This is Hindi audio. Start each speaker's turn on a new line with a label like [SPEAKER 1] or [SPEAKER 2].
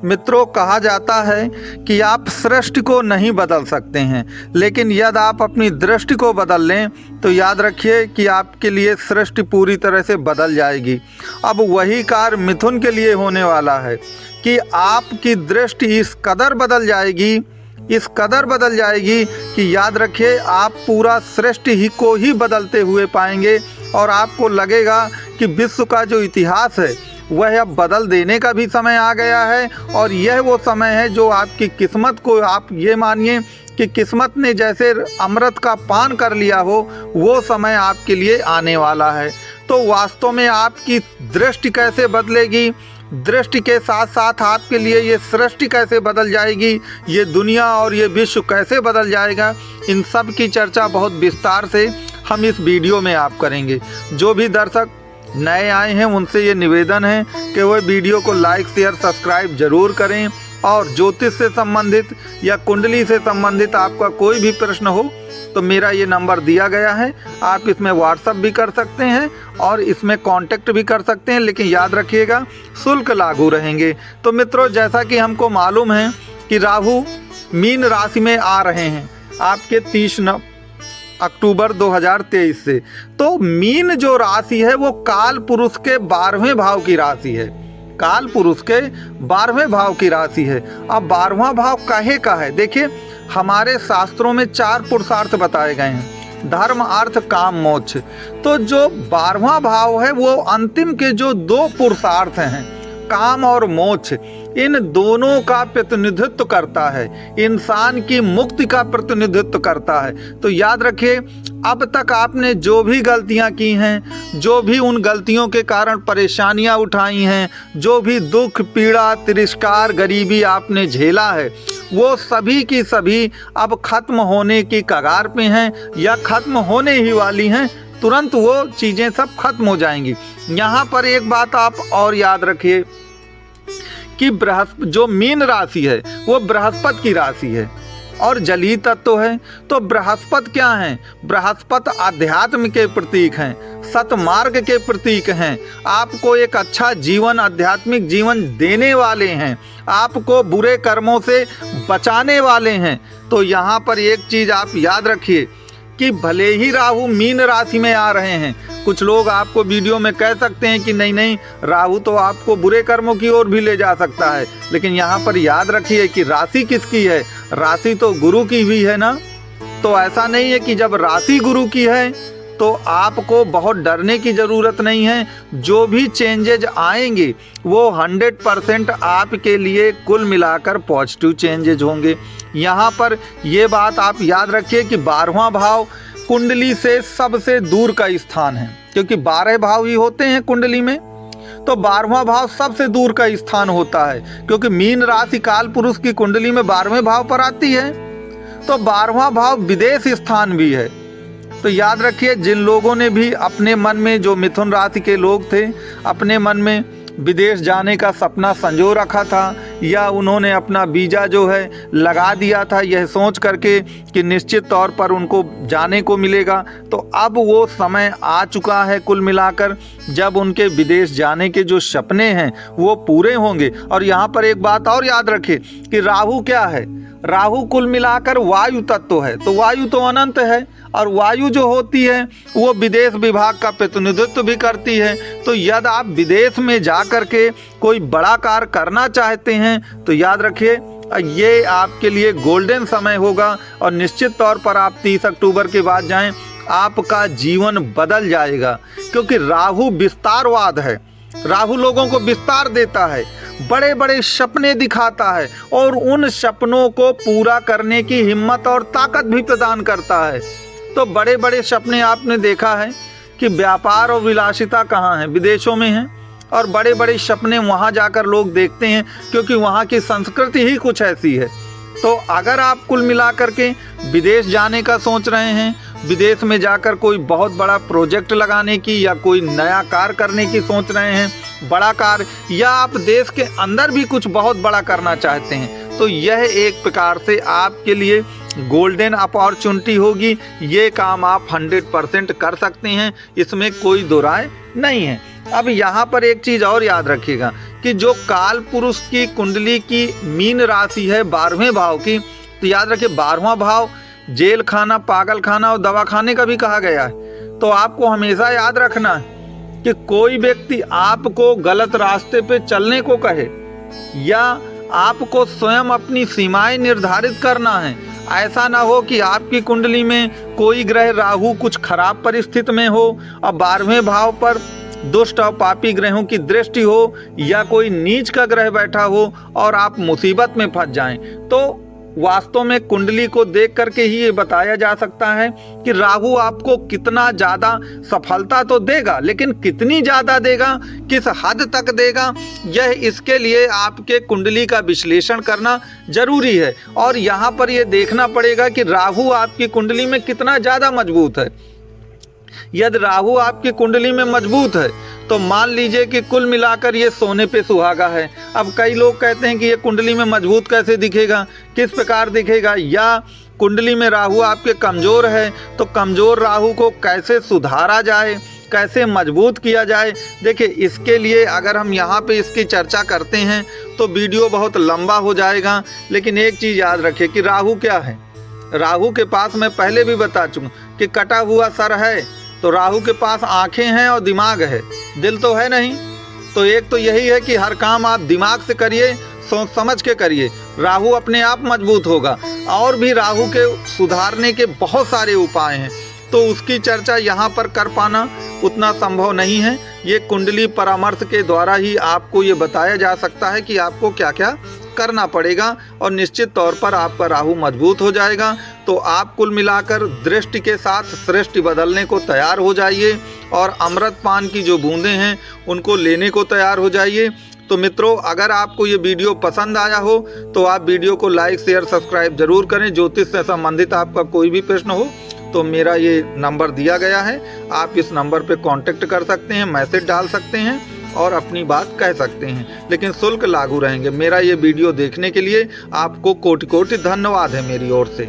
[SPEAKER 1] मित्रों, कहा जाता है कि आप सृष्टि को नहीं बदल सकते हैं, लेकिन यदि आप अपनी दृष्टि को बदल लें तो याद रखिए कि आपके लिए सृष्टि पूरी तरह से बदल जाएगी। अब वही कार्य मिथुन के लिए होने वाला है कि आपकी दृष्टि इस कदर बदल जाएगी कि याद रखिए आप पूरा सृष्टि ही को ही बदलते हुए पाएंगे और आपको लगेगा कि विश्व का जो इतिहास है वह अब बदल देने का भी समय आ गया है। और यह वो समय है जो आपकी किस्मत को, आप ये मानिए कि किस्मत ने जैसे अमृत का पान कर लिया हो, वो समय आपके लिए आने वाला है। तो वास्तव में आपकी दृष्टि कैसे बदलेगी, दृष्टि के साथ साथ आपके लिए ये सृष्टि कैसे बदल जाएगी, ये दुनिया और ये विश्व कैसे बदल जाएगा, इन सब की चर्चा बहुत विस्तार से हम इस वीडियो में आप करेंगे। जो भी दर्शक नए आए हैं उनसे ये निवेदन है कि वह वीडियो को लाइक शेयर सब्सक्राइब जरूर करें। और ज्योतिष से संबंधित या कुंडली से संबंधित आपका कोई भी प्रश्न हो तो मेरा ये नंबर दिया गया है, आप इसमें व्हाट्सअप भी कर सकते हैं और इसमें कांटेक्ट भी कर सकते हैं, लेकिन याद रखिएगा शुल्क लागू रहेंगे। तो मित्रों, जैसा कि हमको मालूम है कि राहु मीन राशि में आ रहे हैं आपके 30 अक्टूबर 2023 से। तो मीन जो राशि है वो काल पुरुष के 12वें भाव की राशि है, काल पुरुष के 12वें भाव की राशि है। अब 12वां भाव काहे का है? देखिए, हमारे शास्त्रों में 4 पुरुषार्थ बताए गए हैं, धर्म अर्थ काम मोक्ष। तो जो 12वां भाव है वो अंतिम के जो 2 पुरुषार्थ हैं, काम और मोक्ष, इन दोनों का प्रतिनिधित्व करता है, इंसान की मुक्ति का प्रतिनिधित्व करता है। तो याद रखिए, अब तक आपने जो भी गलतियां की हैं, जो भी उन गलतियों के कारण परेशानियां उठाई हैं, जो भी दुख पीड़ा तिरस्कार गरीबी आपने झेला है, वो सभी की सभी अब खत्म होने की कगार पे हैं या खत्म होने ही वाली हैं। तुरंत वो चीज़ें सब खत्म हो जाएंगी। यहाँ पर एक बात आप और याद रखिए कि बृहस्पति, जो मीन राशि है वो बृहस्पति की राशि है और जलीय तत्व है। तो बृहस्पति क्या हैं? बृहस्पति अध्यात्म के प्रतीक हैं, सतमार्ग के प्रतीक हैं, आपको एक अच्छा जीवन, आध्यात्मिक जीवन देने वाले हैं, आपको बुरे कर्मों से बचाने वाले हैं। तो यहाँ पर एक चीज़ आप याद रखिए कि भले ही राहु मीन राशि में आ रहे हैं, कुछ लोग आपको वीडियो में कह सकते हैं कि नहीं राहु तो आपको बुरे कर्मों की ओर भी ले जा सकता है, लेकिन यहाँ पर याद रखिए कि राशि किसकी है? राशि तो गुरु की भी है ना। तो ऐसा नहीं है कि जब राशि गुरु की है तो आपको बहुत डरने की ज़रूरत नहीं है। जो भी चेंजेज आएंगे वो 100% आपके लिए कुल मिलाकर पॉजिटिव चेंजेज होंगे। यहाँ पर ये बात आप याद रखिए कि 12वां भाव कुंडली से सबसे दूर का स्थान है, क्योंकि 12 भाव ही होते हैं कुंडली में। तो 12वां भाव सबसे दूर का स्थान होता है, क्योंकि मीन राशि काल पुरुष की कुंडली में 12वें भाव पर आती है। तो 12वां भाव विदेश स्थान भी है। तो याद रखिए, जिन लोगों ने भी अपने मन में, जो मिथुन राशि के लोग थे, अपने मन में विदेश जाने का सपना संजो रखा था या उन्होंने अपना वीज़ा जो है लगा दिया था यह सोच करके कि निश्चित तौर पर उनको जाने को मिलेगा, तो अब वो समय आ चुका है कुल मिलाकर जब उनके विदेश जाने के जो सपने हैं वो पूरे होंगे। और यहाँ पर एक बात और याद रखिए कि राहु क्या है? राहु कुल मिलाकर वायु तत्व है। तो वायु तो अनंत है और वायु जो होती है वो विदेश विभाग का प्रतिनिधित्व भी करती है। तो यदि आप विदेश में जा कर के कोई बड़ा कार्य करना चाहते हैं तो याद रखिए ये आपके लिए गोल्डन समय होगा और निश्चित तौर पर आप 30 अक्टूबर के बाद जाएं, आपका जीवन बदल जाएगा। क्योंकि राहु विस्तारवाद है, राहु लोगों को विस्तार देता है, बड़े बड़े सपने दिखाता है और उन सपनों को पूरा करने की हिम्मत और ताकत भी प्रदान करता है। तो बड़े बड़े सपने आपने देखा है कि व्यापार और विलासिता कहाँ है? विदेशों में हैं। और बड़े बड़े सपने वहाँ जाकर लोग देखते हैं क्योंकि वहाँ की संस्कृति ही कुछ ऐसी है। तो अगर आप कुल मिलाकर के विदेश जाने का सोच रहे हैं, विदेश में जाकर कोई बहुत बड़ा प्रोजेक्ट लगाने की या कोई नया कार्य करने की सोच रहे हैं, बड़ा कार्य, या आप देश के अंदर भी कुछ बहुत बड़ा करना चाहते हैं, तो यह एक प्रकार से आपके लिए गोल्डन अपॉर्चुनिटी होगी। ये काम आप 100% कर सकते हैं, इसमें कोई दो राय नहीं है। अब यहाँ पर एक चीज़ और याद रखिएगा कि जो काल पुरुष की कुंडली की मीन राशि है 12वें भाव की, तो याद रखिए 12वां भाव जेल खाना, पागल खाना और दवा खाने का भी कहा गया है। तो आपको हमेशा याद रखना है कि कोई व्यक्ति आपको गलत रास्ते पे चलने को कहे या आपको स्वयं अपनी सीमाएं निर्धारित करना है। ऐसा ना हो कि आपकी कुंडली में कोई ग्रह राहु कुछ खराब परिस्थिति में हो और 12वें भाव पर दुष्ट और पापी ग्रहों की दृष्टि हो या कोई नीच का ग्रह बैठा हो और आप मुसीबत में फंस जाएं। तो वास्तव में कुंडली को देख करके ही ये बताया जा सकता है कि राहु आपको कितना ज़्यादा सफलता तो देगा, लेकिन कितनी ज़्यादा देगा, किस हद तक देगा, यह इसके लिए आपके कुंडली का विश्लेषण करना जरूरी है। और यहाँ पर ये देखना पड़ेगा कि राहु आपकी कुंडली में कितना ज़्यादा मजबूत है। यदि राहु आपकी कुंडली में मजबूत है तो मान लीजिए कि कुल मिलाकर ये सोने पे सुहागा है। अब कई लोग कहते हैं कि ये कुंडली में मजबूत कैसे दिखेगा, किस प्रकार दिखेगा, या कुंडली में राहु आपके कमज़ोर है तो कमज़ोर राहु को कैसे सुधारा जाए, कैसे मजबूत किया जाए। देखिए, इसके लिए अगर हम यहाँ पे इसकी चर्चा करते हैं तो वीडियो बहुत लंबा हो जाएगा। लेकिन एक चीज़ याद रखिए कि राहु क्या है। राहु के पास मैं पहले भी बता चुका कि कटा हुआ सर है, तो राहु के पास आंखें हैं और दिमाग है, दिल तो है नहीं। तो एक तो यही है कि हर काम आप दिमाग से करिए, सोच समझ के करिए, राहु अपने आप मजबूत होगा। और भी राहु के सुधारने के बहुत सारे उपाय हैं, तो उसकी चर्चा यहाँ पर कर पाना उतना संभव नहीं है। ये कुंडली परामर्श के द्वारा ही आपको ये बताया जा सकता है कि आपको क्या क्या करना पड़ेगा और निश्चित तौर पर आपका राहु मजबूत हो जाएगा। तो आप कुल मिलाकर दृष्टि के साथ सृष्टि बदलने को तैयार हो जाइए और अमृत पान की जो बूंदें हैं उनको लेने को तैयार हो जाइए। तो मित्रों, अगर आपको ये वीडियो पसंद आया हो तो आप वीडियो को लाइक, शेयर, सब्सक्राइब जरूर करें। ज्योतिष से संबंधित आपका कोई भी प्रश्न हो तो मेरा ये नंबर दिया गया है, आप इस नंबर पे कांटेक्ट कर सकते हैं, मैसेज डाल सकते हैं और अपनी बात कह सकते हैं, लेकिन शुल्क लागू रहेंगे। मेरा ये वीडियो देखने के लिए आपको कोटि कोटि धन्यवाद है मेरी ओर से।